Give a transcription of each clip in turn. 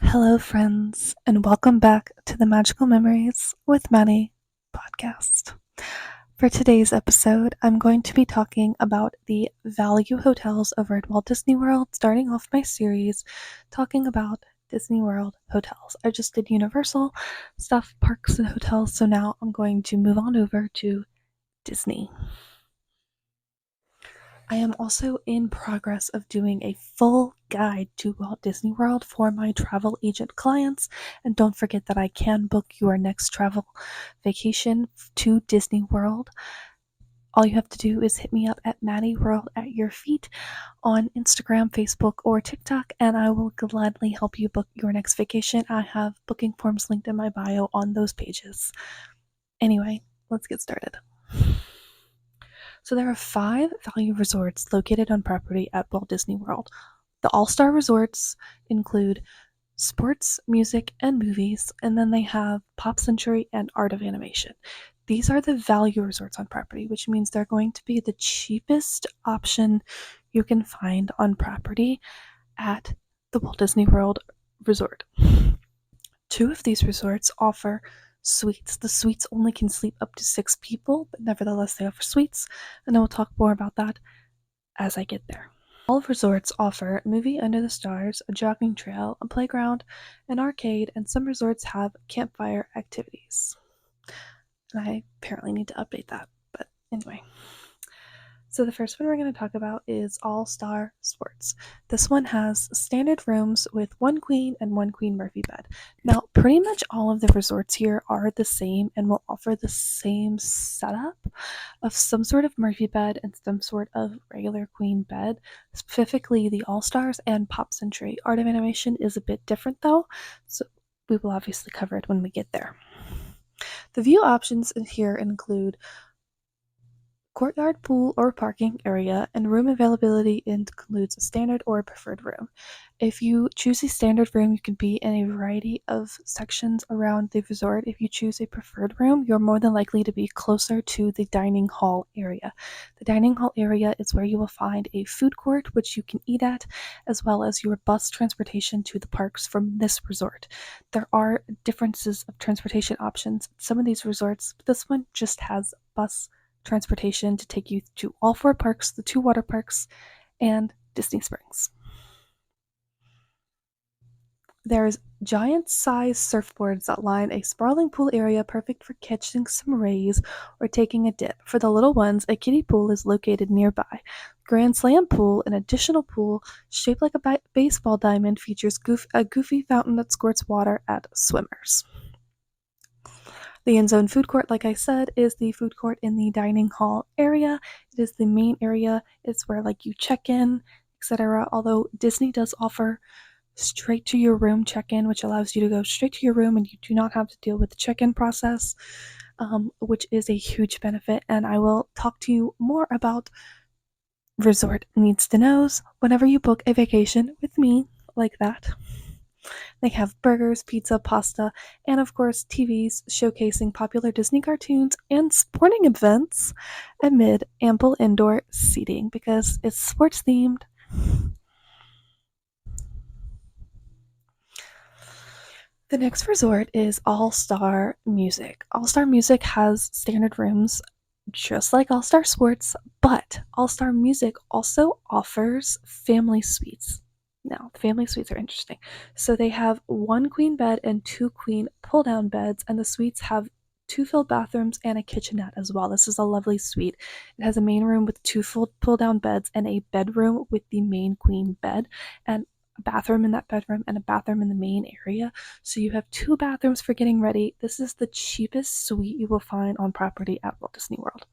Hello, friends, and welcome back to the Magical Memories with Maddie podcast. For today's episode, I'm going to be talking about the value hotels over at Walt Disney World, starting off my series talking about Disney World hotels. I just did Universal stuff, parks, and hotels, so now I'm going to move on over to Disney. I am also in progress of doing a full guide to Walt Disney World for my travel agent clients. And don't forget that I can book your next travel vacation to Disney World. All you have to do is hit me up at Maddie World at Your Feet on Instagram, Facebook, or TikTok, and I will gladly help you book your next vacation. I have booking forms linked in my bio on those pages. Anyway, let's get started. So there are 5 value resorts located on property at Walt Disney World. The All-Star resorts include sports, music, and movies, and then they have Pop Century and Art of Animation. These are the value resorts on property, which means they're going to be the cheapest option you can find on property at the Walt Disney World Resort. 2 of these resorts offer suites. The suites only can sleep up to 6 people, but nevertheless they offer suites, and I will talk more about that as I get there. All resorts offer movie under the stars, a jogging trail, a playground, an arcade, and some resorts have campfire activities. And I apparently need to update that, but anyway. So the first one we're going to talk about is All Star Sports. This one has standard rooms with one queen and one queen Murphy bed. Now, pretty much all of the resorts here are the same and will offer the same setup of some sort of Murphy bed and some sort of regular queen bed. Specifically, the All Stars and Pop Century. Art of Animation is a bit different though, so we will obviously cover it when we get there. The view options here include courtyard, pool, or parking area, and room availability includes a standard or a preferred room. If you choose a standard room, you can be in a variety of sections around the resort. If you choose a preferred room, you're more than likely to be closer to the dining hall area. The dining hall area is where you will find a food court, which you can eat at, as well as your bus transportation to the parks from this resort. There are differences of transportation options at some of these resorts, but this one just has bus transportation to take you to all 4 parks, the 2 water parks, and Disney Springs. There's giant-sized surfboards that line a sprawling pool area perfect for catching some rays or taking a dip. For the little ones, a kiddie pool is located nearby. Grand Slam Pool, an additional pool shaped like a baseball diamond, features a goofy fountain that squirts water at swimmers. The End Zone food court, like I said, is the food court in the dining hall area. It is the main area. It's where like you check in, etc. Although Disney does offer straight to your room check-in, which allows you to go straight to your room and you do not have to deal with the check-in process, which is a huge benefit. And I will talk to you more about resort needs to knows whenever you book a vacation with me like that. They have burgers, pizza, pasta, and of course TVs showcasing popular Disney cartoons and sporting events amid ample indoor seating because it's sports themed. The next resort is All Star Music. All Star Music has standard rooms just like All Star Sports, but All Star Music also offers family suites. Now, the family suites are interesting. So they have 1 queen bed and 2 queen pull-down beds, and the suites have 2 filled bathrooms and a kitchenette as well. This is a lovely suite. It has a main room with 2 full pull-down beds and a bedroom with the main queen bed, and a bathroom in that bedroom and a bathroom in the main area. So you have 2 bathrooms for getting ready. This is the cheapest suite you will find on property at Walt Disney World.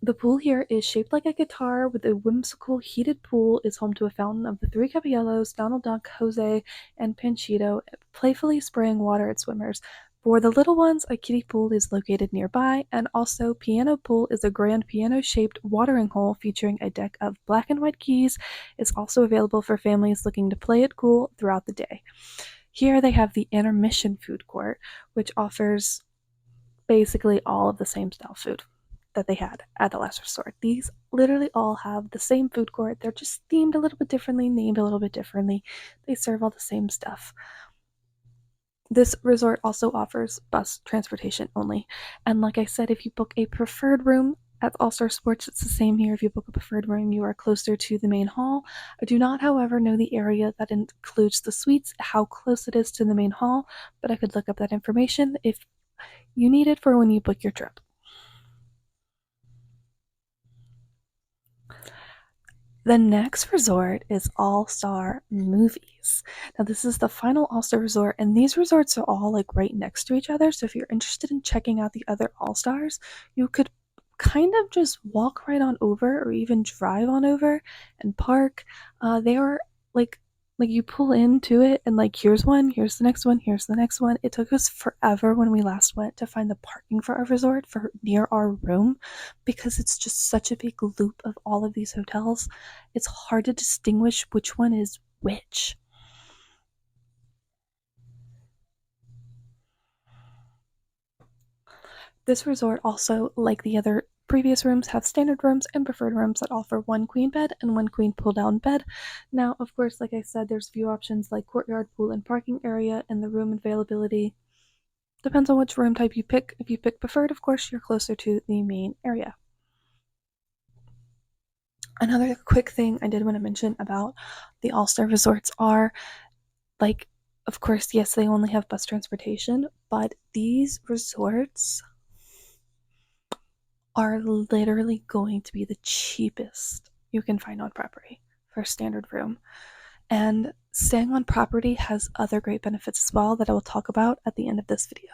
The pool here is shaped like a guitar with a whimsical heated pool. Is home to a fountain of the 3 Caballeros, Donald Duck, Jose, and Panchito, playfully spraying water at swimmers. For the little ones, a kiddie pool is located nearby, and also Piano Pool is a grand piano-shaped watering hole featuring a deck of black and white keys. It's also available for families looking to play it cool throughout the day. Here they have the intermission food court, which offers basically all of the same style food. that they had at the last resort. These literally all have the same food court. They're just themed a little bit differently, named a little bit differently. They serve all the same stuff. This resort also offers bus transportation only. And like I said, if you book a preferred room at All Star Sports, it's the same here. If you book a preferred room, you are closer to the main hall. I do not, however, know the area that includes the suites, how close it is to the main hall, but I could look up that information if you need it for when you book your trip. The next resort is All Star Movies. Now, this is the final All Star resort, and these resorts are all like right next to each other. So, if you're interested in checking out the other All Stars, you could kind of just walk right on over or even drive on over and park. They are like you pull into it and like here's one, here's the next one, here's the next one. It took us forever when we last went to find the parking for our resort for near our room because it's just such a big loop of all of these hotels. It's hard to distinguish which one is which. This resort also, like the other previous rooms, have standard rooms and preferred rooms that offer one queen bed and one queen pull-down bed. Now, of course, like I said, there's few options like courtyard, pool, and parking area, and the room availability depends on which room type you pick. If you pick preferred, of course, you're closer to the main area. Another quick thing I did want to mention about the All-Star resorts are, like, of course, yes, they only have bus transportation, but these resorts are literally going to be the cheapest you can find on property for a standard room. And staying on property has other great benefits as well that I will talk about at the end of this video.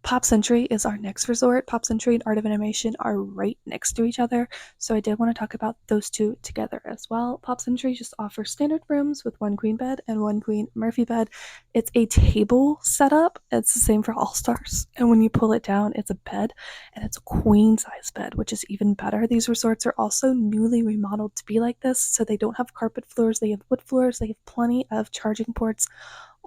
Pop Century is our next resort. Pop Century and Art of Animation are right next to each other, so I did want to talk about those two together as well. Pop Century just offers standard rooms with one queen bed and one queen Murphy bed. It's a table setup. It's the same for All Stars, and when you pull it down, it's a bed, and it's a queen size bed, which is even better. These resorts are also newly remodeled to be like this, so they don't have carpet floors. They have wood floors. They have plenty of charging ports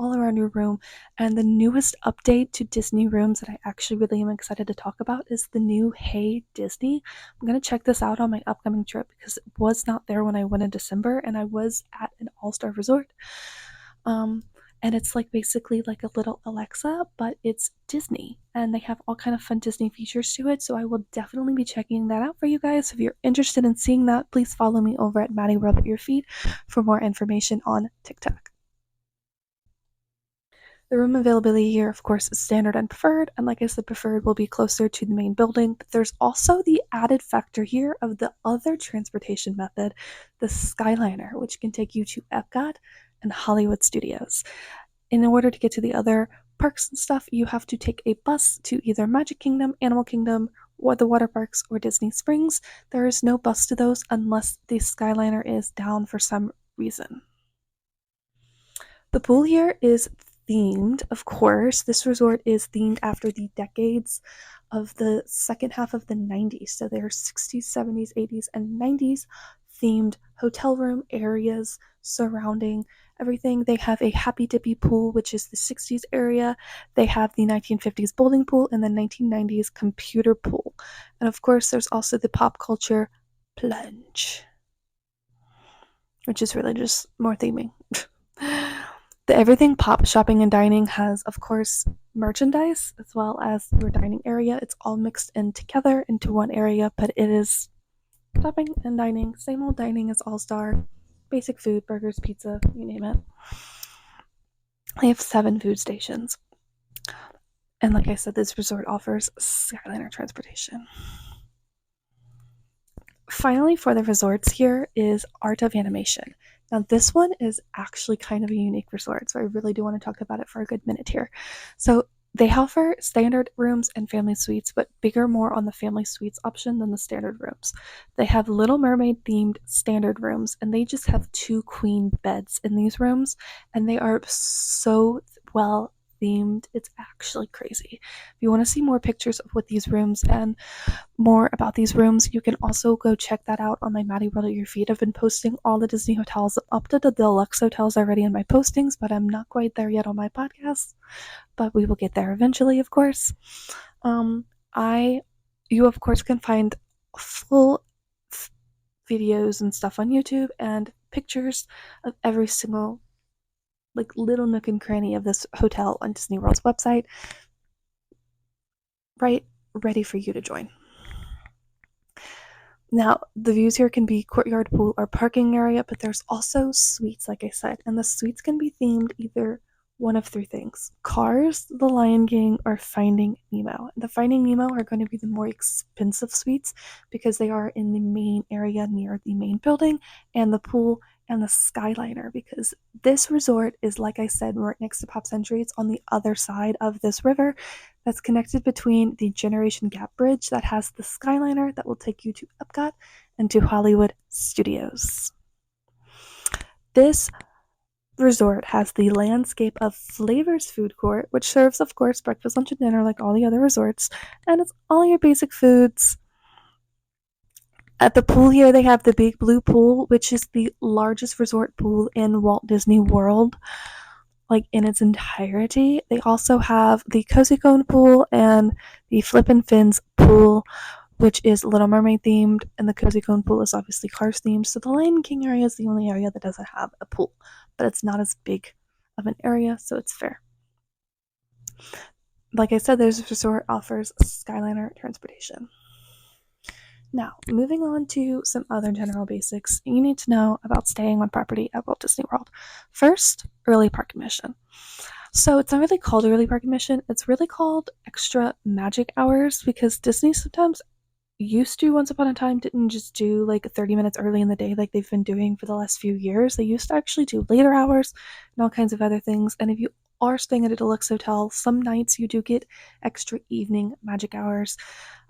all around your room. And the newest update to Disney rooms that I actually really am excited to talk about is the new Hey Disney. I'm going to check this out on my upcoming trip because it was not there when I went in December and I was at an all-star resort. And it's like basically like a little Alexa, but it's Disney, and they have all kind of fun Disney features to it. So I will definitely be checking that out for you guys. If you're interested in seeing that, please follow me over at Maddie World at your feet for more information on TikTok. The room availability here, of course, is standard and preferred, and like I said, preferred will be closer to the main building, but there's also the added factor here of the other transportation method, the Skyliner, which can take you to Epcot and Hollywood Studios. In order to get to the other parks and stuff, you have to take a bus to either Magic Kingdom, Animal Kingdom, or the water parks, or Disney Springs. There is no bus to those unless the Skyliner is down for some reason. The pool here is themed, of course. This resort is themed after the decades of the second half of the 90s. So there are 60s, 70s, 80s, and 90s themed hotel room areas surrounding everything. They have a Happy Dippy pool, which is the 60s area. They have the 1950s bowling pool and the 1990s computer pool. And of course, there's also the pop culture plunge, which is really just more theming. The Everything Pop Shopping and Dining has, of course, merchandise as well as your dining area. It's all mixed in together into one area, but it is shopping and dining. Same old dining as All Star. Basic food, burgers, pizza, you name it. They have 7 food stations. And like I said, this resort offers Skyliner transportation. Finally, for the resorts here is Art of Animation. Now, this one is actually kind of a unique resort, so I really do want to talk about it for a good minute here. So, they offer standard rooms and family suites, but bigger more on the family suites option than the standard rooms. They have Little Mermaid themed standard rooms, and they just have 2 queen beds in these rooms, and they are so well themed. It's actually crazy. If you want to see more pictures of what these rooms and more about these rooms, you can also go check that out on my Maddie World at your feet. I've been posting all the Disney hotels up to the deluxe hotels already in my postings, but I'm not quite there yet on my podcast. but we will get there eventually, of course. You of course can find full videos and stuff on YouTube and pictures of every single like little nook and cranny of this hotel on Disney World's website, right ready for you to join. Now, the views here can be courtyard, pool, or parking area, but there's also suites, like I said, and the suites can be themed either one of three things: Cars, The Lion King, or Finding Nemo. The Finding Nemo are going to be the more expensive suites because they are in the main area near the main building, and the pool and the Skyliner, because this resort is, like I said, right next to Pop Century. It's on the other side of this river that's connected between the Generation Gap Bridge that has the Skyliner that will take you to Epcot and to Hollywood Studios. This resort has the Landscape of Flavors food court, which serves, of course, breakfast, lunch, and dinner like all the other resorts, and it's all your basic foods. At the pool here, they have the Big Blue Pool, which is the largest resort pool in Walt Disney World, like in its entirety. They also have the Cozy Cone Pool and the Flippin' Fins Pool, which is Little Mermaid themed, and the Cozy Cone Pool is obviously Cars themed. So the Lion King area is the only area that doesn't have a pool, but it's not as big of an area, so it's fair. Like I said, this resort offers Skyliner transportation. Now, moving on to some other general basics you need to know about staying on property at Walt Disney World. First, early park admission. So it's not really called early park admission, it's really called extra magic hours, because Disney sometimes used to, once upon a time, didn't just do like 30 minutes early in the day like they've been doing for the last few years. They used to actually do later hours and all kinds of other things. And if you are staying at a deluxe hotel, some nights you do get extra evening magic hours.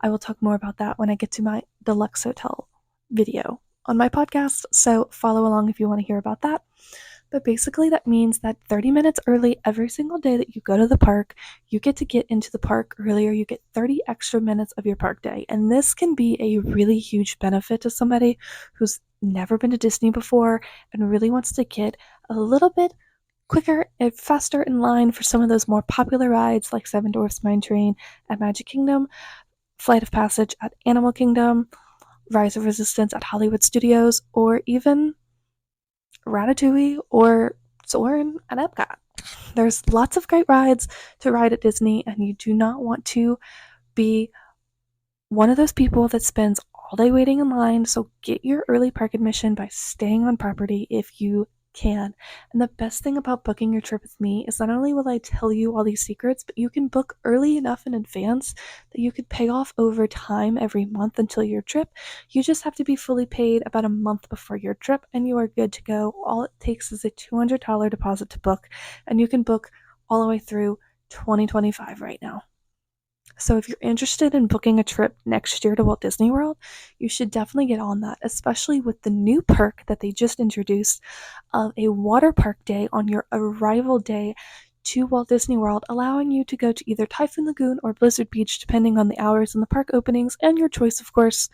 I will talk more about that when I get to my deluxe hotel video on my podcast, so follow along if you want to hear about that. But basically, that means that 30 minutes early every single day that you go to the park, you get to get into the park earlier. You get 30 extra minutes of your park day. And this can be a really huge benefit to somebody who's never been to Disney before and really wants to get a little bit quicker and faster in line for some of those more popular rides like Seven Dwarfs Mine Train at Magic Kingdom, Flight of Passage at Animal Kingdom, Rise of Resistance at Hollywood Studios, or even Ratatouille or Soarin' at Epcot. There's lots of great rides to ride at Disney, and you do not want to be one of those people that spends all day waiting in line. So get your early park admission by staying on property if you can. And the best thing about booking your trip with me is not only will I tell you all these secrets, but you can book early enough in advance that you could pay off over time every month until your trip. You just have to be fully paid about a month before your trip and you are good to go. All it takes is a $200 deposit to book, and you can book all the way through 2025 right now. So if you're interested in booking a trip next year to Walt Disney World, you should definitely get on that, especially with the new perk that they just introduced of a water park day on your arrival day to Walt Disney World, allowing you to go to either Typhoon Lagoon or Blizzard Beach, depending on the hours and the park openings and your choice, of course,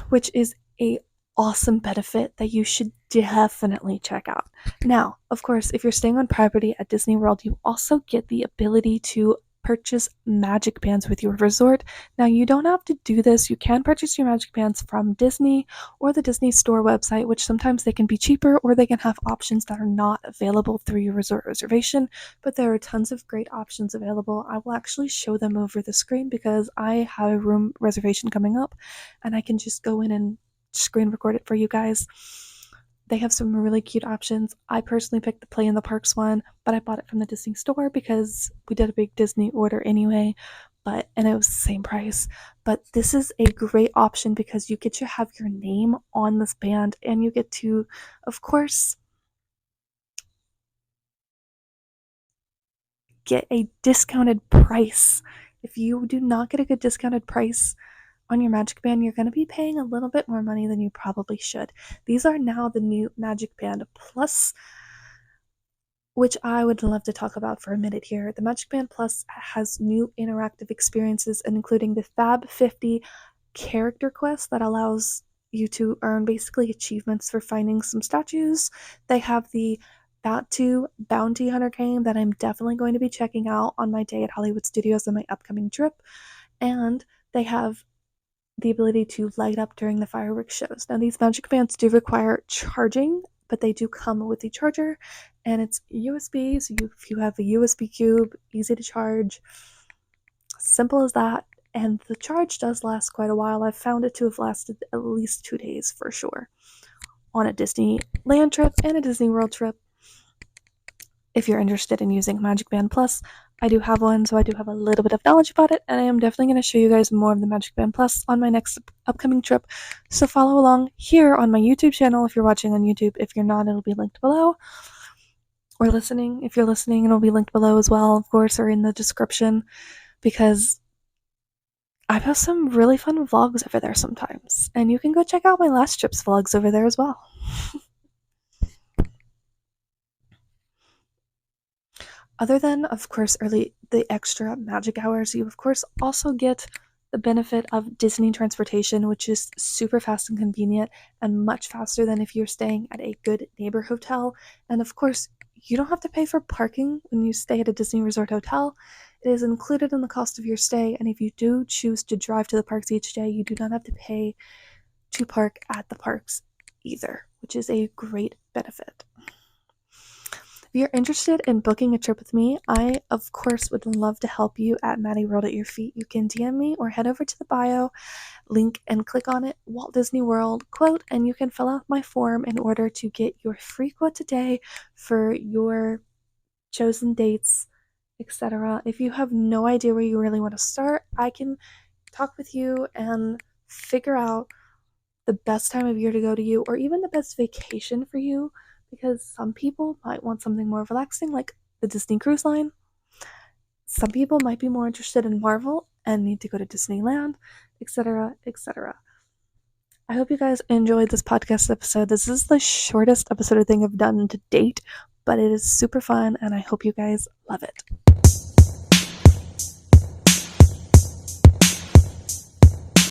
which is a awesome benefit that you should definitely check out. Now, of course, if you're staying on property at Disney World, you also get the ability to purchase magic bands with your resort. Now, you don't have to do this. You can purchase your magic bands from Disney or the Disney Store website, which sometimes they can be cheaper or they can have options that are not available through your resort reservation, but there are tons of great options available. I will actually show them over the screen because I have a room reservation coming up and I can just go in and screen record it for you guys. They have some really cute options. I personally picked the Play in the Parks one, but I bought it from the Disney Store because we did a big Disney order anyway, and it was the same price. But this is a great option because you get to have your name on this band and you get to, of course, get a discounted price. If you do not get a good discounted price on your Magic Band, you're going to be paying a little bit more money than you probably should. These are now the new Magic Band Plus, which I would love to talk about for a minute here. The Magic Band Plus has new interactive experiences, including the Fab 50 character quest that allows you to earn basically achievements for finding some statues. They have the that too, Bounty Hunter game that I'm definitely going to be checking out on my day at Hollywood Studios on my upcoming trip. And they have the ability to light up during the fireworks shows. Now, these Magic Bands do require charging, but they do come with a charger, and it's USB. So if you have a USB cube, easy to charge, simple as that. And the charge does last quite a while. I've found it to have lasted at least 2 days for sure on a Disneyland trip and a Disney World trip. If you're interested in using Magic Band Plus, I do have one, so I do have a little bit of knowledge about it, and I am definitely going to show you guys more of the Magic Band Plus on my next upcoming trip. So follow along here on my YouTube channel if you're watching on YouTube. If you're not, it'll be linked below. Or listening, if you're listening, it'll be linked below as well, of course, or in the description, because I post some really fun vlogs over there sometimes, and you can go check out my last trip's vlogs over there as well. Other than, of course, the extra magic hours, you of course also get the benefit of Disney transportation, which is super fast and convenient and much faster than if you're staying at a good neighbor hotel. And of course, you don't have to pay for parking when you stay at a Disney Resort hotel. It is included in the cost of your stay, and if you do choose to drive to the parks each day, you do not have to pay to park at the parks either, which is a great benefit. If you're interested in booking a trip with me, I, of course, would love to help you at Maddie World at Your Feet. You can DM me or head over to the bio link and click on it, Walt Disney World quote, and you can fill out my form in order to get your free quote today for your chosen dates, etc. If you have no idea where you really want to start, I can talk with you and figure out the best time of year to go to you, or even the best vacation for you, because some people might want something more relaxing, like the Disney Cruise Line. Some people might be more interested in Marvel and need to go to Disneyland, etc., etc. I hope you guys enjoyed this podcast episode. This is the shortest episode I think I've done to date, but it is super fun, and I hope you guys love it.